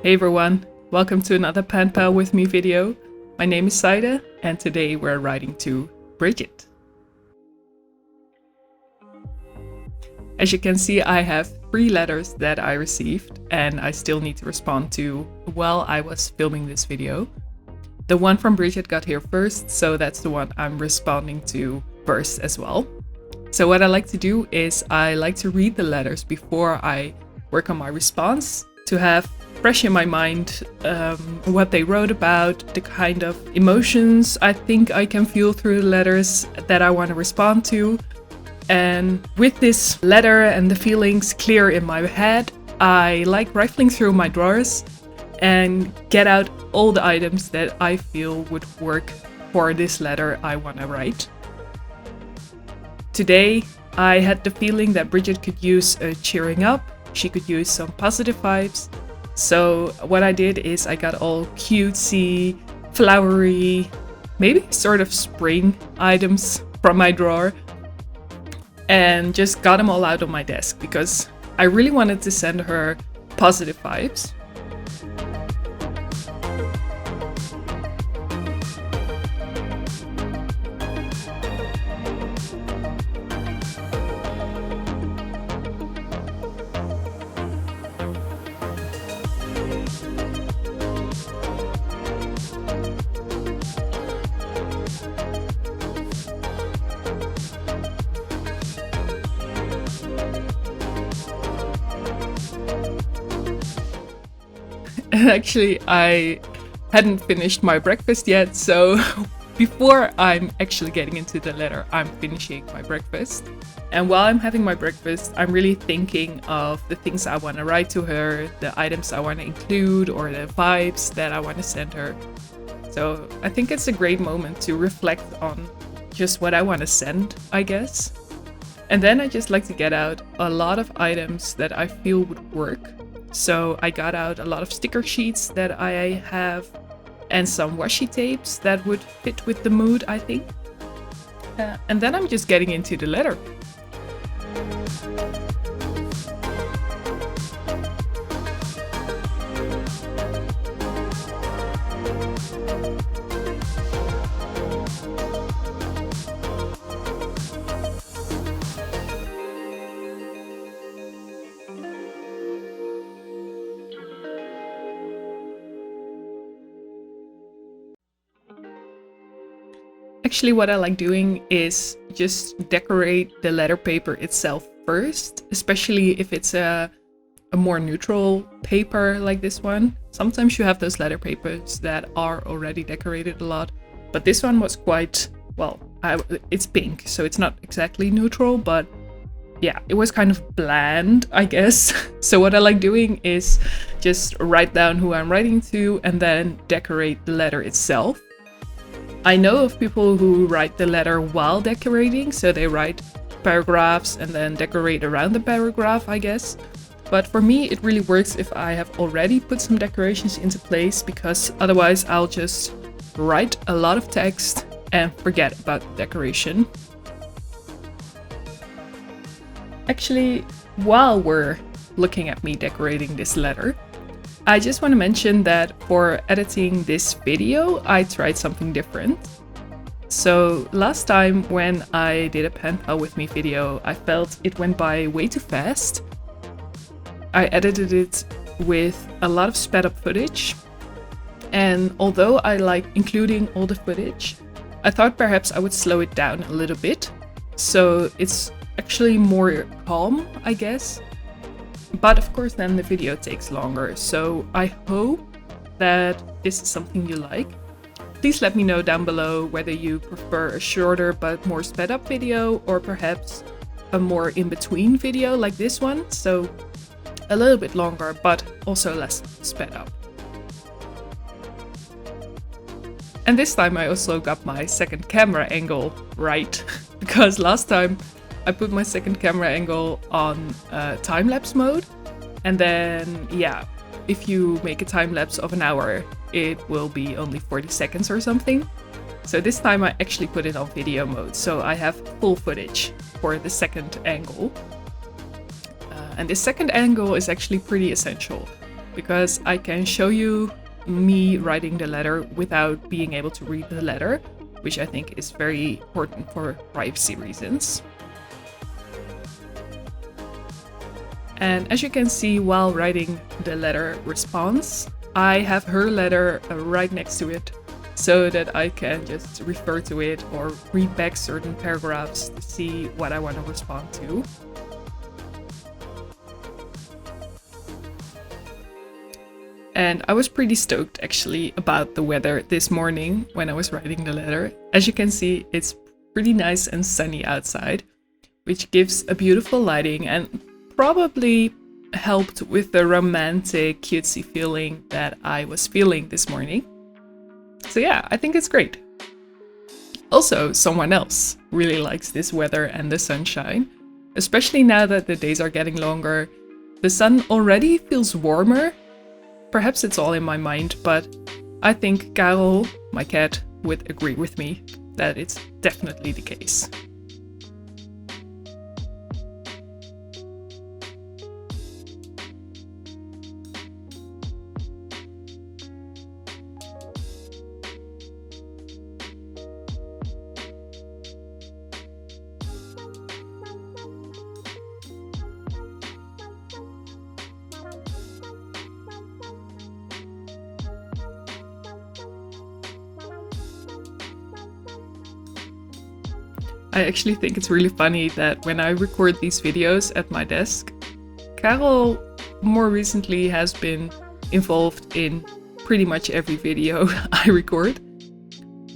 Hey everyone, welcome to another Pen Pal with me video. My name is Saida and today we're writing to Bridget. As you can see, I have 3 letters that I received and I still need to respond to while I was filming this video. The one from Bridget got here first, so that's the one I'm responding to first as well. So what I like to do is I like to read the letters before I work on my response to have fresh in my mind what they wrote about, the kind of emotions I think I can feel through the letters that I want to respond to. And with this letter and the feelings clear in my head, I like rifling through my drawers and get out all the items that I feel would work for this letter I want to write. Today, I had the feeling that Bridget could use a cheering up, she could use some positive vibes. So what I did is I got all cutesy, flowery, maybe sort of spring items from my drawer and just got them all out on my desk because I really wanted to send her positive vibes. Actually, I hadn't finished my breakfast yet, so before I'm actually getting into the letter, I'm finishing my breakfast. And while I'm having my breakfast, I'm really thinking of the things I want to write to her, the items I want to include, or the vibes that I want to send her. So I think it's a great moment to reflect on just what I want to send, I guess. And then I just like to get out a lot of items that I feel would work. So I got out a lot of sticker sheets that I have and some washi tapes that would fit with the mood, I think. And then I'm just getting into the letter. Actually, what I like doing is just decorate the letter paper itself first, especially if it's a more neutral paper like this one. Sometimes you have those letter papers that are already decorated a lot, but this one was quite, well, it's pink, so it's not exactly neutral, but yeah, it was kind of bland, I guess. So what I like doing is just write down who I'm writing to and then decorate the letter itself. I know of people who write the letter while decorating, so they write paragraphs and then decorate around the paragraph, I guess. But for me, it really works if I have already put some decorations into place, because otherwise I'll just write a lot of text and forget about the decoration. Actually, while we're looking at me decorating this letter, I just want to mention that for editing this video, I tried something different. So last time when I did a Pen Pal with me video, I felt it went by way too fast. I edited it with a lot of sped up footage. And although I like including all the footage, I thought perhaps I would slow it down a little bit. So it's actually more calm, I guess. But of course then the video takes longer, so I hope that this is something you like. Please let me know down below whether you prefer a shorter but more sped up video or perhaps a more in-between video like this one. So a little bit longer, but also less sped up. And this time I also got my second camera angle right, because last time I put my second camera angle on time-lapse mode, and then yeah, if you make a time-lapse of an hour, it will be only 40 seconds or something. So this time I actually put it on video mode, so I have full footage for the second angle. And this second angle is actually pretty essential, because I can show you me writing the letter without being able to read the letter, which I think is very important for privacy reasons. And as you can see while writing the letter response, I have her letter right next to it, so that I can just refer to it or read back certain paragraphs to see what I want to respond to. And I was pretty stoked actually about the weather this morning when I was writing the letter. As you can see, it's pretty nice and sunny outside, which gives a beautiful lighting and probably helped with the romantic, cutesy feeling that I was feeling this morning. So yeah, I think it's great. Also, someone else really likes this weather and the sunshine, especially now that the days are getting longer. The sun already feels warmer. Perhaps it's all in my mind, but I think Karel, my cat, would agree with me that it's definitely the case. I actually think it's really funny that when I record these videos at my desk, Karel more recently has been involved in pretty much every video I record.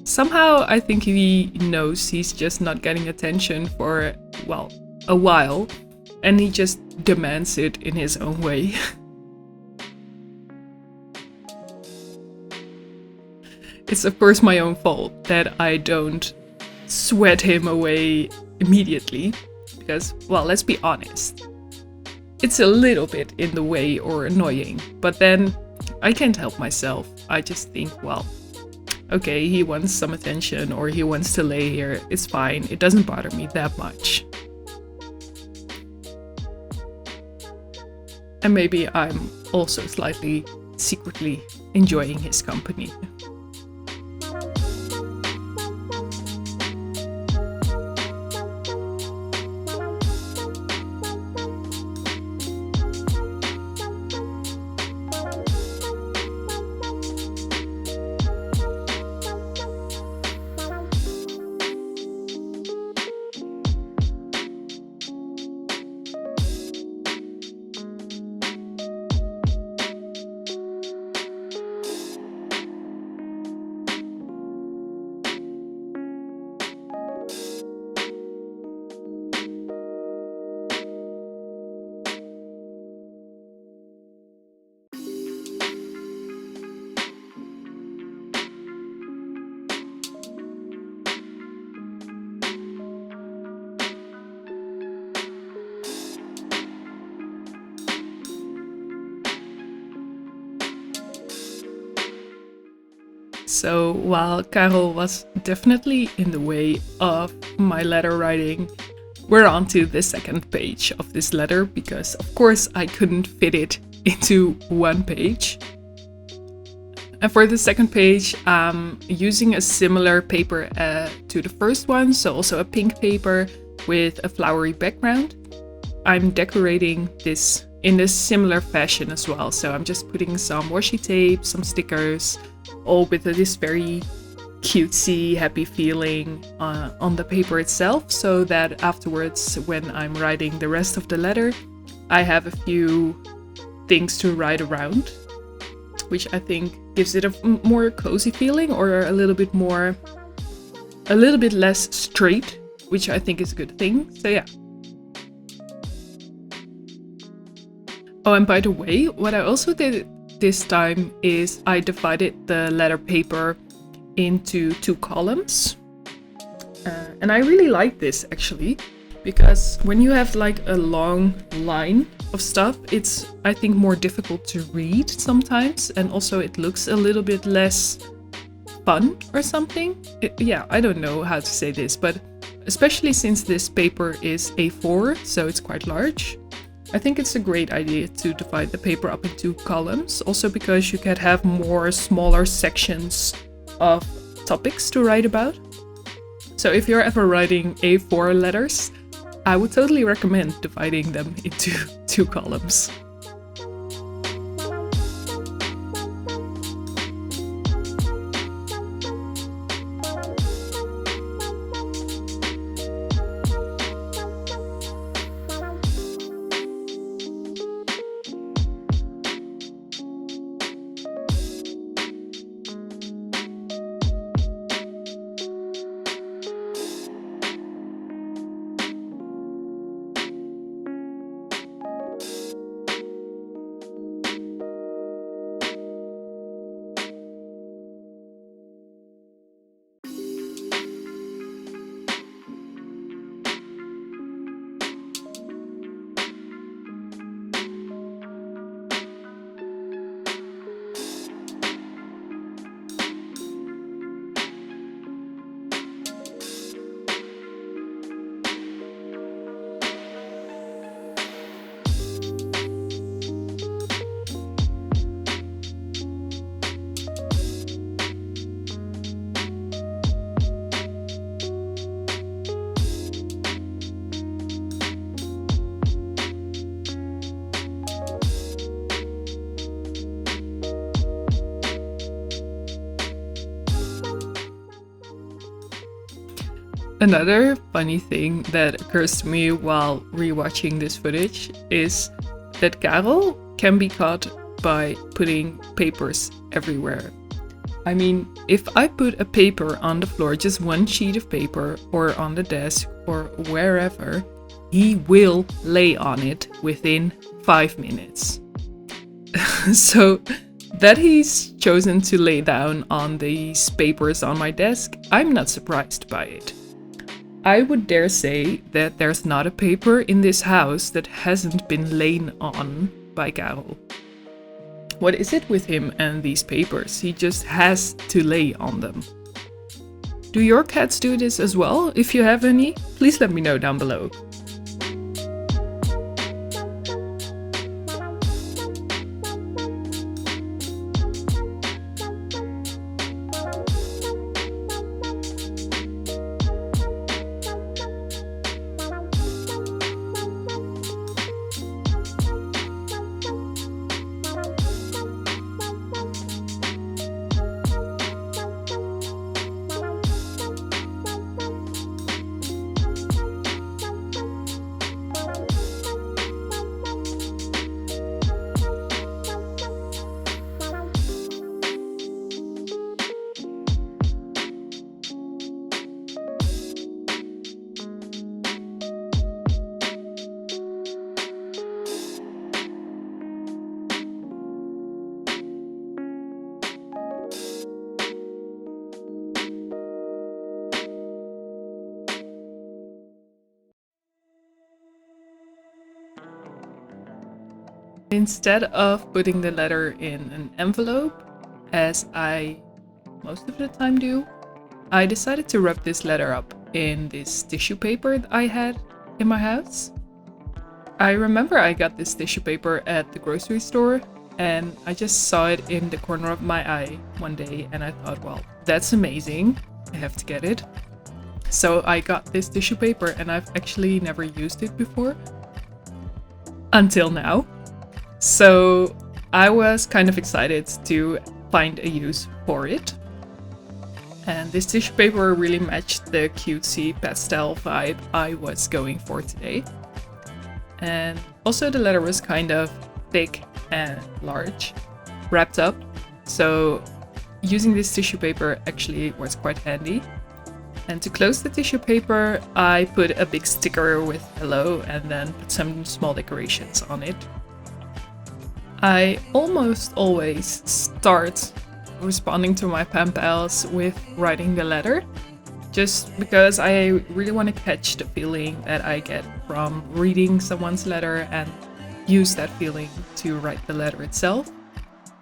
Somehow I think he knows he's just not getting attention for, well, a while, and he just demands it in his own way. It's of course my own fault that I don't sweat him away immediately, because, well, let's be honest, it's a little bit in the way or annoying, but then I can't help myself. I just think, well, okay, he wants some attention or he wants to lay here, it's fine, it doesn't bother me that much. And maybe I'm also slightly secretly enjoying his company. So while Karel was definitely in the way of my letter writing, we're on to the second page of this letter, because of course I couldn't fit it into one page. And for the second page, I'm using a similar paper to the first one, so also a pink paper with a flowery background. I'm decorating this in a similar fashion as well, so I'm just putting some washi tape, some stickers, all with this very cutesy, happy feeling on the paper itself, so that afterwards, when I'm writing the rest of the letter, I have a few things to write around, which I think gives it a more cozy feeling, or a little bit less straight, which I think is a good thing. So yeah. Oh, and by the way, what I also did this time is I divided the letter paper into 2 columns. And I really like this actually, because when you have like a long line of stuff, it's, I think, more difficult to read sometimes, and also it looks a little bit less fun or something. Yeah, I don't know how to say this, but especially since this paper is A4, so it's quite large, I think it's a great idea to divide the paper up into columns, also because you can have more smaller sections of topics to write about. So if you're ever writing A4 letters, I would totally recommend dividing them into 2 columns. Another funny thing that occurs to me while rewatching this footage is that Karel can be caught by putting papers everywhere. I mean, if I put a paper on the floor, just one sheet of paper, or on the desk, or wherever, he will lay on it within 5 minutes. So that he's chosen to lay down on these papers on my desk, I'm not surprised by it. I would dare say that there's not a paper in this house that hasn't been lain on by Karel. What is it with him and these papers? He just has to lay on them. Do your cats do this as well? If you have any, please let me know down below. Instead of putting the letter in an envelope, as I most of the time do, I decided to wrap this letter up in this tissue paper that I had in my house. I remember I got this tissue paper at the grocery store, and I just saw it in the corner of my eye one day, and I thought, well, that's amazing, I have to get it. So I got this tissue paper, and I've actually never used it before. Until now. So I was kind of excited to find a use for it. And this tissue paper really matched the cutesy pastel vibe I was going for today. And also the letter was kind of thick and large, wrapped up. So using this tissue paper actually was quite handy. And to close the tissue paper, I put a big sticker with hello and then put some small decorations on it. I almost always start responding to my pen pals with writing the letter, just because I really want to catch the feeling that I get from reading someone's letter and use that feeling to write the letter itself.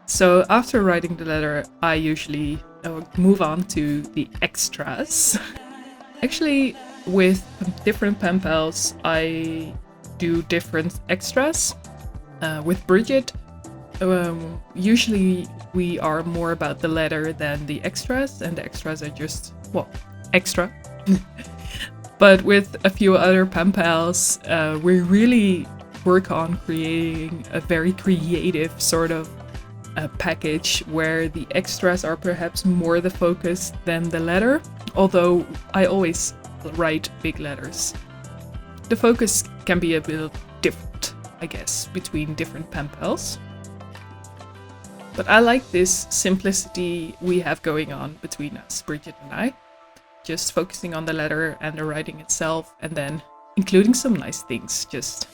So after writing the letter, I usually move on to the extras. Actually, with different pen pals, I do different extras. With Bridget, usually we are more about the letter than the extras, and the extras are just, well, extra. But with a few other pen pals, we really work on creating a very creative sort of package where the extras are perhaps more the focus than the letter, although I always write big letters. The focus can be a bit different, I guess, between different pen pals. But I like this simplicity we have going on between us, Bridget and I. Just focusing on the letter and the writing itself, and then including some nice things. Just,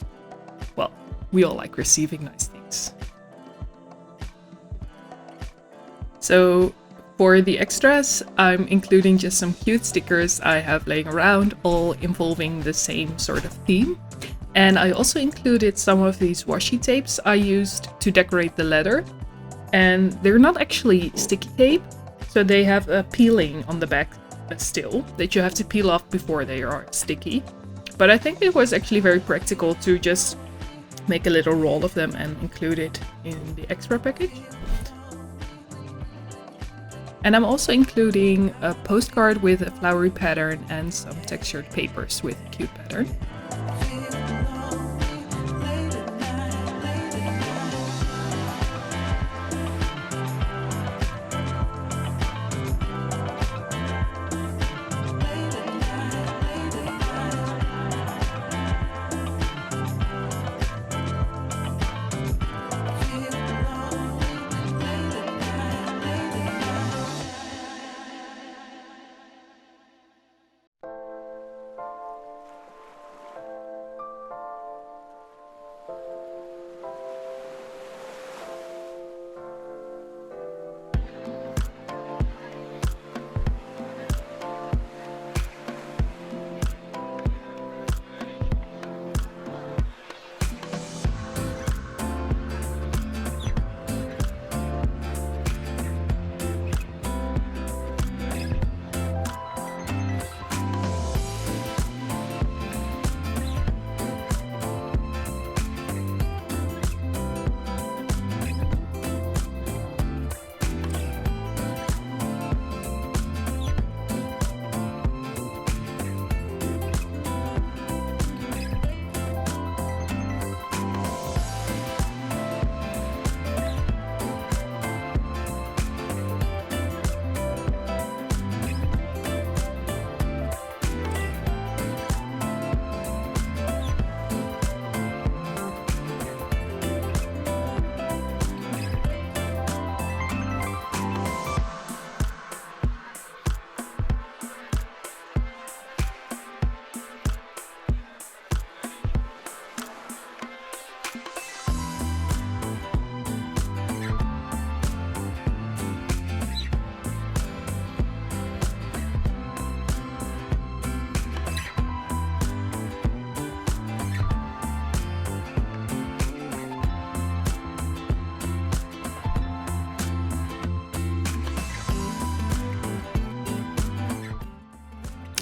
well, we all like receiving nice things. So for the extras, I'm including just some cute stickers I have laying around, all involving the same sort of theme. And I also included some of these washi tapes I used to decorate the letter. And they're not actually sticky tape, so they have a peeling on the back still that you have to peel off before they are sticky. But I think it was actually very practical to just make a little roll of them and include it in the extra package. And I'm also including a postcard with a flowery pattern and some textured papers with a cute pattern.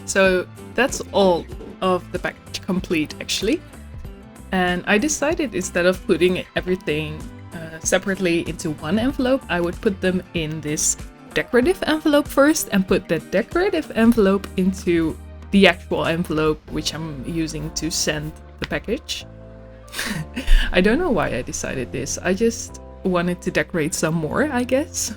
So that's all of the package complete, actually. And I decided instead of putting everything separately into one envelope, I would put them in this decorative envelope first and put the decorative envelope into the actual envelope, which I'm using to send the package. I don't know why I decided this. I just wanted to decorate some more, I guess.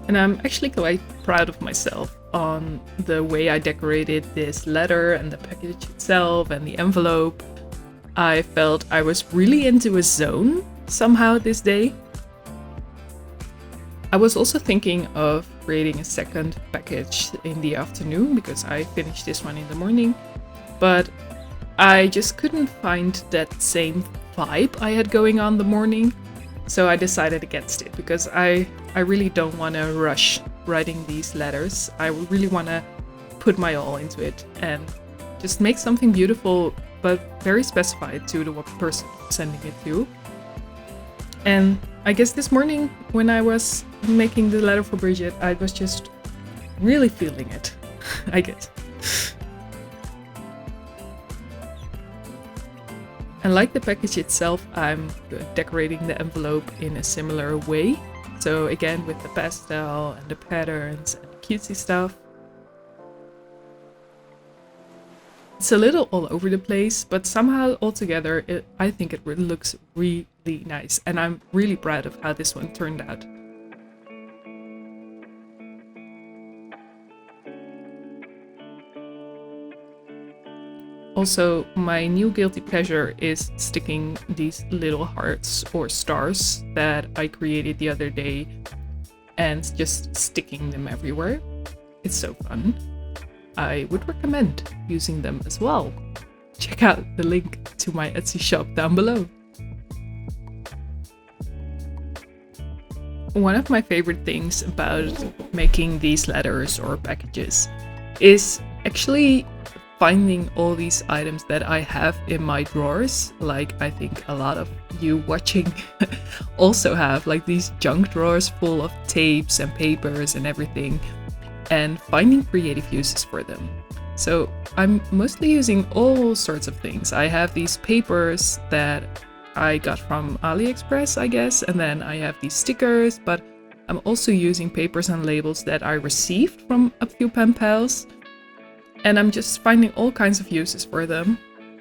And I'm actually quite proud of myself on the way I decorated this letter and the package itself and the envelope. I felt I was really into a zone somehow this day. I was also thinking of creating a second package in the afternoon because I finished this one in the morning, but I just couldn't find that same vibe I had going on the morning. So I decided against it because I really don't want to rush writing these letters. I really want to put my all into it and just make something beautiful but very specified to the person sending it to. And I guess this morning when I was making the letter for Bridget, I was just really feeling it, I guess. And like the package itself, I'm decorating the envelope in a similar way. So again, with the pastel and the patterns and the cutesy stuff. It's a little all over the place, but somehow altogether, I think it looks really nice. And I'm really proud of how this one turned out. Also, my new guilty pleasure is sticking these little hearts or stars that I created the other day and just sticking them everywhere. It's so fun. I would recommend using them as well. Check out the link to my Etsy shop down below. One of my favorite things about making these letters or packages is actually finding all these items that I have in my drawers. Like I think a lot of you watching also have like these junk drawers full of tapes and papers and everything, and finding creative uses for them. So I'm mostly using all sorts of things. I have these papers that I got from AliExpress, I guess, and then I have these stickers, but I'm also using papers and labels that I received from a few pen pals. And I'm just finding all kinds of uses for them.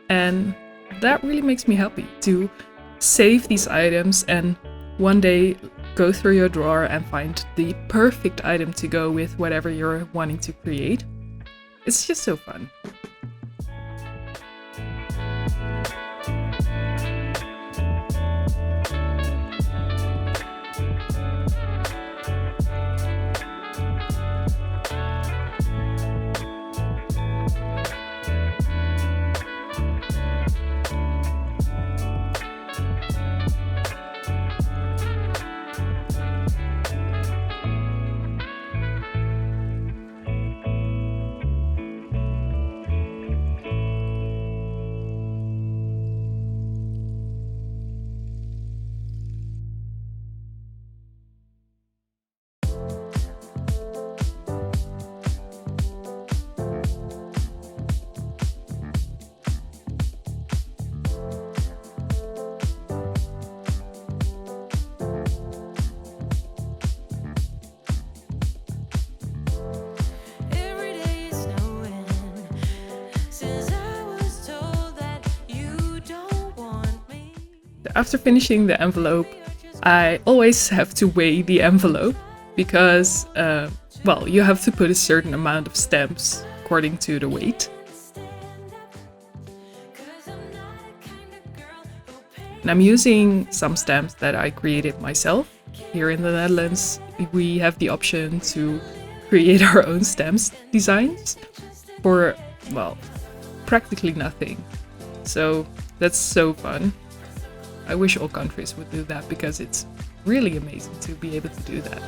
And that really makes me happy to save these items and one day go through your drawer and find the perfect item to go with whatever you're wanting to create. It's just so fun. After finishing the envelope, I always have to weigh the envelope because, well, you have to put a certain amount of stamps according to the weight. And I'm using some stamps that I created myself. Here in the Netherlands, we have the option to create our own stamps designs for, well, practically nothing. So that's so fun. I wish all countries would do that because it's really amazing to be able to do that.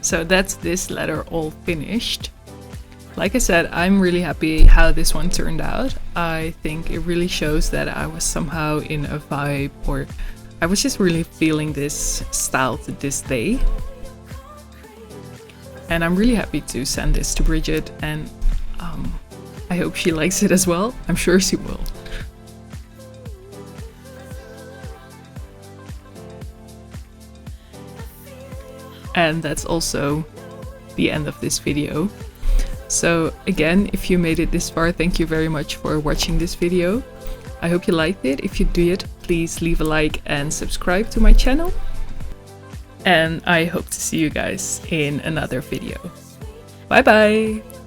So that's this letter all finished. Like I said, I'm really happy how this one turned out. I think it really shows that I was somehow in a vibe, or I was just really feeling this style to this day. And I'm really happy to send this to Bridget, and I hope she likes it as well. I'm sure she will. And that's also the end of this video. So again, if you made it this far, thank you very much for watching this video. I hope you liked it. If you did, please leave a like and subscribe to my channel. And I hope to see you guys in another video. Bye bye!